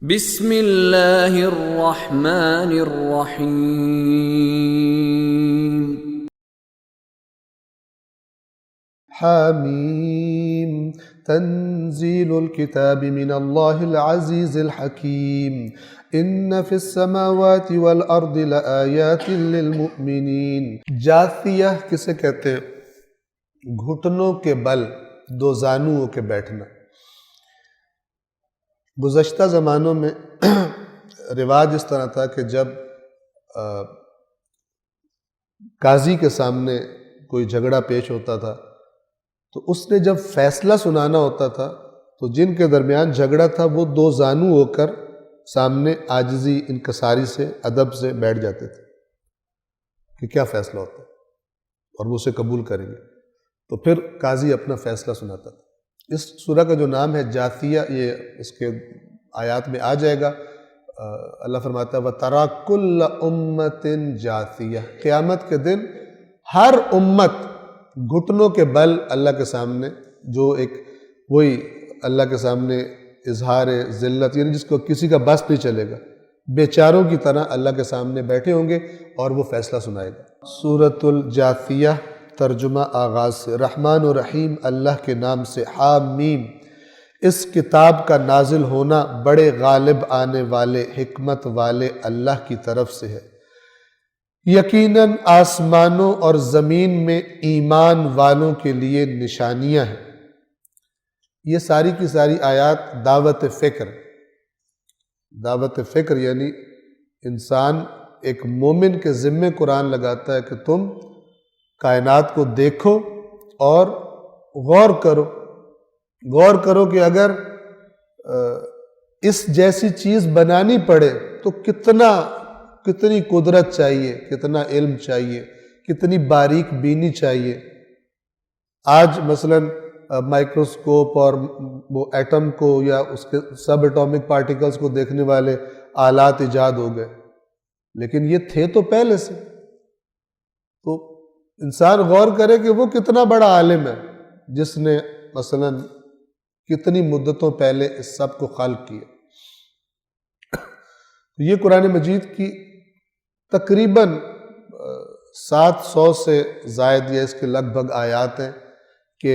بسم اللہ الرحمن الرحیم حامیم تنزیل الکتاب من اللہ العزیز الحکیم ان فی السماوات والارض لآیات للمؤمنین۔ جاثیہ کسے کہتے ہیں؟ گھٹنوں کے بل، دو زانوؤں کے بیٹھنا۔ گزشتہ زمانوں میں رواج اس طرح تھا کہ جب قاضی کے سامنے کوئی جھگڑا پیش ہوتا تھا تو اس نے جب فیصلہ سنانا ہوتا تھا تو جن کے درمیان جھگڑا تھا وہ دو زانو ہو کر سامنے عاجزی انکساری سے ادب سے بیٹھ جاتے تھے کہ کیا فیصلہ ہوتا ہے اور وہ اسے قبول کریں گے، تو پھر قاضی اپنا فیصلہ سناتا تھا۔ اس سورہ کا جو نام ہے جاثیہ، یہ اس کے آیات میں آ جائے گا۔ اللہ فرماتا ہے وَتَرَى كُلَّ أُمَّةٍ جَاثِيَةٍ، قیامت کے دن ہر امت گھٹنوں کے بل اللہ کے سامنے، جو ایک وہی اللہ کے سامنے اظہار ذلت، یعنی جس کو کسی کا بس نہیں چلے گا، بیچاروں کی طرح اللہ کے سامنے بیٹھے ہوں گے اور وہ فیصلہ سنائے گا۔ سورۃ الجاثیہ، ترجمہ آغاز سے۔ رحمان و رحیم اللہ کے نام سے۔ حامیم، اس کتاب کا نازل ہونا بڑے غالب آنے والے حکمت والے اللہ کی طرف سے ہے۔ یقیناً آسمانوں اور زمین میں ایمان والوں کے لیے نشانیاں ہیں۔ یہ ساری کی ساری آیات دعوت فکر یعنی انسان ایک مومن کے ذمے قرآن لگاتا ہے کہ تم کائنات کو دیکھو اور غور کرو کہ اگر اس جیسی چیز بنانی پڑے تو کتنی قدرت چاہیے، کتنا علم چاہیے، کتنی باریک بینی چاہیے۔ آج مثلا مائکروسکوپ اور وہ ایٹم کو یا اس کے سب ایٹامک پارٹیکلز کو دیکھنے والے آلات ایجاد ہو گئے، لیکن یہ تھے تو پہلے سے۔ تو انسان غور کرے کہ وہ کتنا بڑا عالم ہے جس نے مثلا کتنی مدتوں پہلے اس سب کو خلق کیا۔ یہ قرآن مجید کی تقریباً 700 سے زائد یا اس کے لگ بھگ آیات ہیں کہ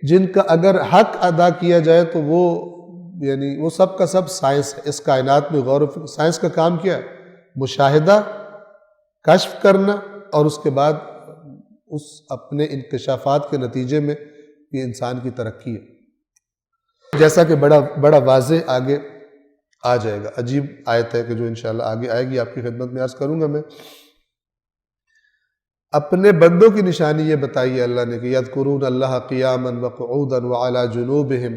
جن کا اگر حق ادا کیا جائے تو وہ سب کا سب سائنس ہے۔ اس کائنات میں غور و فکر، سائنس کا کام کیا ہے؟ مشاہدہ، کشف کرنا، اور اس کے بعد اس اپنے انکشافات کے نتیجے میں یہ انسان کی ترقی ہے۔ جیسا کہ بڑا واضح آگے آ جائے گا، عجیب آیت ہے کہ جو انشاءاللہ آگے آئے گی، آپ کی خدمت میں عرض کروں گا میں۔ اپنے بندوں کی نشانی یہ بتائی ہے اللہ نے کہ یذکرون اللہ قیاما وقعودا وعلی جنوبہم،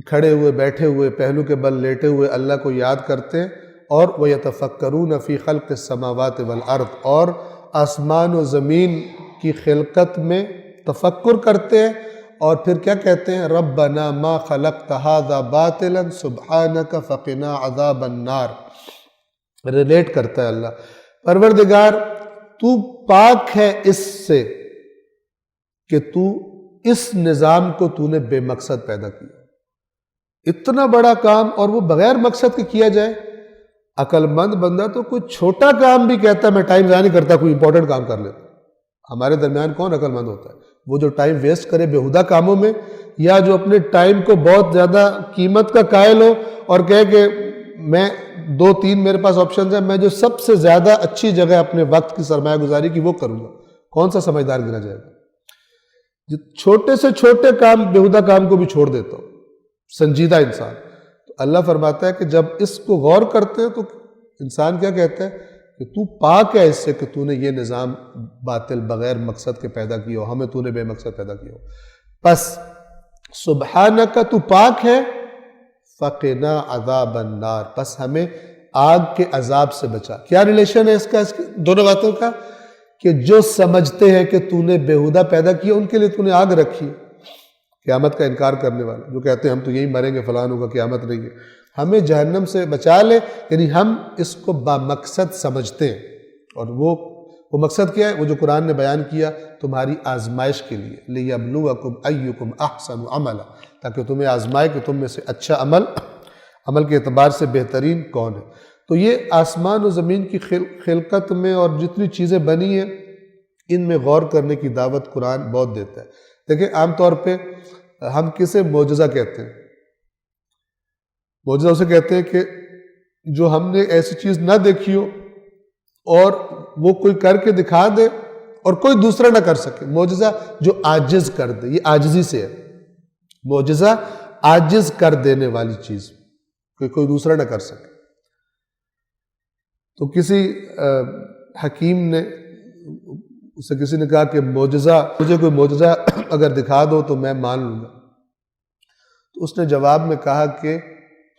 کھڑے ہوئے، بیٹھے ہوئے، پہلو کے بل لیٹے ہوئے اللہ کو یاد کرتے ہیں، اور ویتفکرون فی خلق السماوات والارض، اور آسمان و زمین کی خلقت میں تفکر کرتے ہیں، اور پھر کیا کہتے ہیں؟ ربنا ما خلقت ھذا باطلا سبحانک فقنا عذاب النار۔ ریلیٹ کرتا ہے اللہ، پروردگار تو پاک ہے اس سے کہ تو اس نظام کو تو نے بے مقصد پیدا کیا۔ اتنا بڑا کام اور وہ بغیر مقصد کے کیا جائے۔ عقل مند بندہ تو کوئی چھوٹا کام بھی کہتا ہے میں ٹائم ضائع نہیں کرتا، کوئی امپورٹنٹ کام کر لیتا۔ ہمارے درمیان کون عقل مند ہوتا ہے؟ وہ جو ٹائم ویسٹ کرے بیہودہ کاموں میں، یا جو اپنے ٹائم کو بہت زیادہ قیمت کا قائل ہو اور کہے کہ میں 2-3 میرے پاس آپشنز ہیں، میں جو سب سے زیادہ اچھی جگہ اپنے وقت کی سرمایہ گزاری کی وہ کروں گا۔ کون سا سمجھدار گنا جائے گا؟ جو چھوٹے سے چھوٹے کام، بیہودہ کام کو بھی چھوڑ دیتا ہوں، سنجیدہ انسان۔ تو اللہ فرماتا ہے کہ جب اس کو غور کرتے ہیں تو انسان کیا کہتا ہے کہ تو پاک ہے اس سے کہ تو نے یہ نظام باطل بغیر مقصد کے پیدا کیا ہو، ہمیں تو نے بے مقصد پیدا کیا ہو۔ پس سبحانک، تو پاک ہے، فقنا عذاب النار، پس ہمیں آگ کے عذاب سے بچا۔ کیا ریلیشن ہے اس دونوں باتوں کا؟ کہ جو سمجھتے ہیں کہ تو نے بیہودہ پیدا کیا، ان کے لیے تو نے آگ رکھی۔ قیامت کا انکار کرنے والے جو کہتے ہیں ہم تو یہی مریں گے، فلاں ہوگا، قیامت نہیں ہے، ہمیں جہنم سے بچا لے، یعنی ہم اس کو بامقصد سمجھتے ہیں۔ اور وہ مقصد کیا ہے؟ وہ جو قرآن نے بیان کیا، تمہاری آزمائش کے لیے، لِيَبْلُوَكُمْ أَيُّكُمْ أَحْسَنُ عَمَلًا، تاکہ تمہیں آزمائے کہ تم میں سے اچھا عمل عمل کے اعتبار سے بہترین کون ہے. تو یہ آسمان و زمین کی خلقت میں اور جتنی چیزیں بنی ہیں ان میں غور کرنے کی دعوت قرآن بہت دیتا ہے. دیکھیں عام طور پہ ہم کسے معجزہ کہتے ہیں؟ معجزہ اسے کہتے ہیں کہ جو ہم نے ایسی چیز نہ دیکھی ہو اور وہ کوئی کر کے دکھا دے اور کوئی دوسرا نہ کر سکے. معجزہ جو عاجز کر دے، یہ عاجزی سے ہے. معجزہ عاجز کر دینے والی چیز کہ کوئی دوسرا نہ کر سکے. تو کسی حکیم نے اسے کسی نے کہا کہ مجھے کوئی معجزہ اگر دکھا دو تو میں مان لوں گا. تو اس نے جواب میں کہا کہ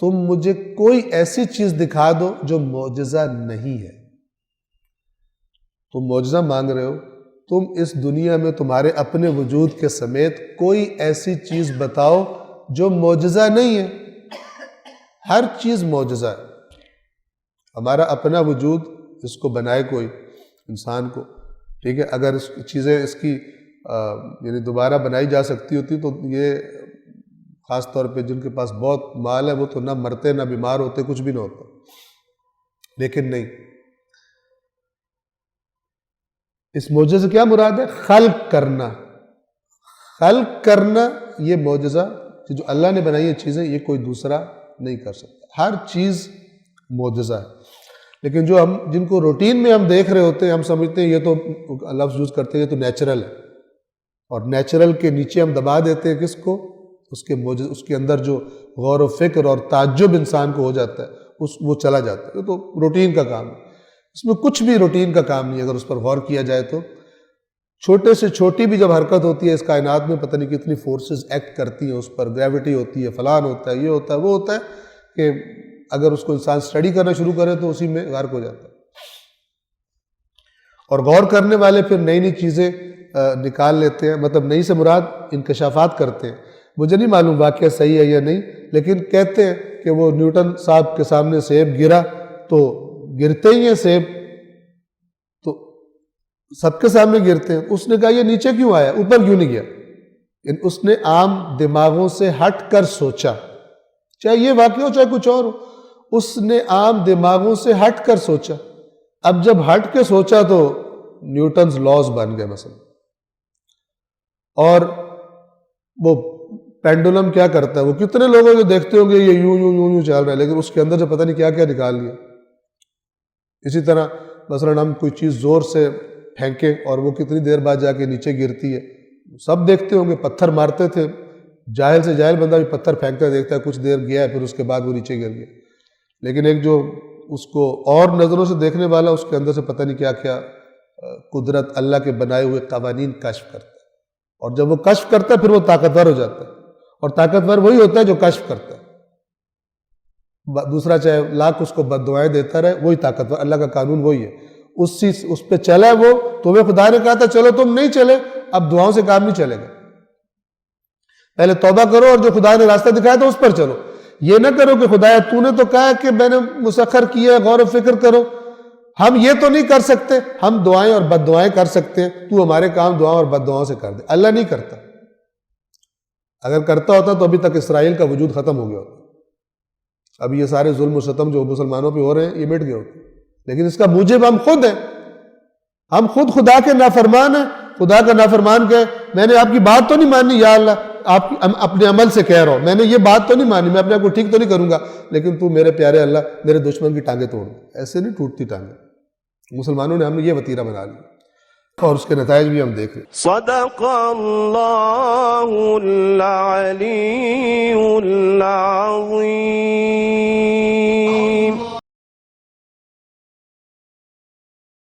تم مجھے کوئی ایسی چیز دکھا دو جو معجزہ نہیں ہے. تم معجزہ مانگ رہے ہو، تم اس دنیا میں تمہارے اپنے وجود کے سمیت کوئی ایسی چیز بتاؤ جو معجزہ نہیں ہے. ہر چیز معجزہ ہے. ہمارا اپنا وجود، اس کو بنائے کوئی انسان کو، ٹھیک ہے، اگر چیزیں اس کی یعنی دوبارہ بنائی جا سکتی ہوتی تو یہ خاص طور پہ جن کے پاس بہت مال ہے وہ تو نہ مرتے نہ بیمار ہوتے، کچھ بھی نہ ہوتا. لیکن نہیں. اس معجزے سے کیا مراد ہے؟ خلق کرنا. خلق کرنا یہ معجزہ جو اللہ نے بنائی ہے چیزیں، یہ کوئی دوسرا نہیں کر سکتا. ہر چیز معجزہ ہے. لیکن جو جن کو روٹین میں ہم دیکھ رہے ہوتے ہیں، ہم سمجھتے ہیں یہ تو لفظ یوز کرتے ہیں یہ تو نیچرل ہے، اور نیچرل کے نیچے ہم دبا دیتے ہیں کس کو؟ اس کے اندر جو غور و فکر اور تعجب انسان کو ہو جاتا ہے وہ چلا جاتا ہے. یہ تو روٹین کا کام ہے. اس میں کچھ بھی روٹین کا کام نہیں. اگر اس پر غور کیا جائے تو چھوٹے سے چھوٹی بھی جب حرکت ہوتی ہے اس کائنات میں، پتہ نہیں کتنی فورسز ایکٹ کرتی ہیں اس پر، گریوٹی ہوتی ہے، فلان ہوتا ہے، یہ ہوتا ہے، وہ ہوتا ہے، کہ اگر اس کو انسان سٹڈی کرنا شروع کرے تو اسی میں غرق ہو جاتا ہے. اور غور کرنے والے پھر نئی نئی چیزیں نکال لیتے ہیں. مطلب نئی سے مراد انکشافات کرتے ہیں. مجھے نہیں معلوم واقعہ صحیح ہے یا نہیں، لیکن کہتے ہیں کہ وہ نیوٹن صاحب کے سامنے سیب گرا تو گرتے ہی ہیں سیب، تو سب کے سامنے گرتے ہیں. اس نے کہا یہ نیچے کیوں آیا، اوپر کیوں نہیں گیا؟ اس نے عام دماغوں سے ہٹ کر سوچا، چاہے یہ واقعہ ہو چاہے کچھ اور ہو. اس نے عام دماغوں سے ہٹ کر سوچا. اب جب ہٹ کے سوچا تو نیوٹنز لاز بن گئے مثلا. اور وہ پینڈولم کیا کرتا ہے، وہ کتنے لوگوں جو دیکھتے ہوں گے یہ یوں یوں یوں یوں چل رہا ہے، لیکن اس کے اندر جو پتہ نہیں کیا کیا نکال لیا. اسی طرح مثلا ہم کوئی چیز زور سے پھینکیں اور وہ کتنی دیر بعد جا کے نیچے گرتی ہے. سب دیکھتے ہوں گے، پتھر مارتے تھے، جاہل سے جاہل بندہ بھی پتھر پھینکتا دیکھتا ہے، کچھ دیر گیا ہے پھر اس کے بعد وہ نیچے گر گیا. لیکن ایک جو اس کو اور نظروں سے دیکھنے والا، اس کے اندر سے پتہ نہیں کیا کیا قدرت اللہ کے بنائے ہوئے قوانین کشف کرتا ہے. اور جب وہ کشف کرتا ہے پھر وہ طاقتور ہو جاتا ہے. اور طاقتور وہی ہوتا ہے جو کشف کرتا ہے. دوسرا چاہے لاکھ اس کو بد دعائیں دیتا رہے، وہی طاقتور. اللہ کا قانون وہی ہے. اس پہ چلا وہ، تمہیں خدا نے کہا تھا چلو، تم نہیں چلے، اب دعاؤں سے کام نہیں چلے گا. پہلے توبہ کرو اور جو خدا نے راستہ دکھایا تھا اس پر چلو. یہ نہ کرو کہ خدایا تو نے تو کہا کہ میں نے مسخر کیا ہے، غور و فکر کرو. ہم یہ تو نہیں کر سکتے، ہم دعائیں اور بد دعائیں کر سکتے ہیں، تو ہمارے کام دعاؤں اور بد دعاؤں سے کر دے. اللہ نہیں کرتا. اگر کرتا ہوتا تو ابھی تک اسرائیل کا وجود ختم ہو گیا ہوتا. اب یہ سارے ظلم و ستم جو مسلمانوں پہ ہو رہے ہیں یہ مٹ گئے ہوتے. لیکن اس کا موجب ہم خود ہیں. ہم خود خدا کے نافرمان ہیں. خدا کا نافرمان کہے میں نے آپ کی بات تو نہیں مانی، یا اللہ آپ اپنے عمل سے کہہ رہا ہوں، میں نے یہ بات تو نہیں مانی، میں اپنے آپ کو ٹھیک تو نہیں کروں گا، لیکن تو میرے پیارے اللہ میرے دشمن کی ٹانگیں توڑ. ایسے نہیں ٹوٹتی ٹانگیں. مسلمانوں نے ہم نے یہ وتیرہ بنا لیا اور اس کے نتائج بھی ہم دیکھ رہے ہیں. صدق اللہ العلی العظیم.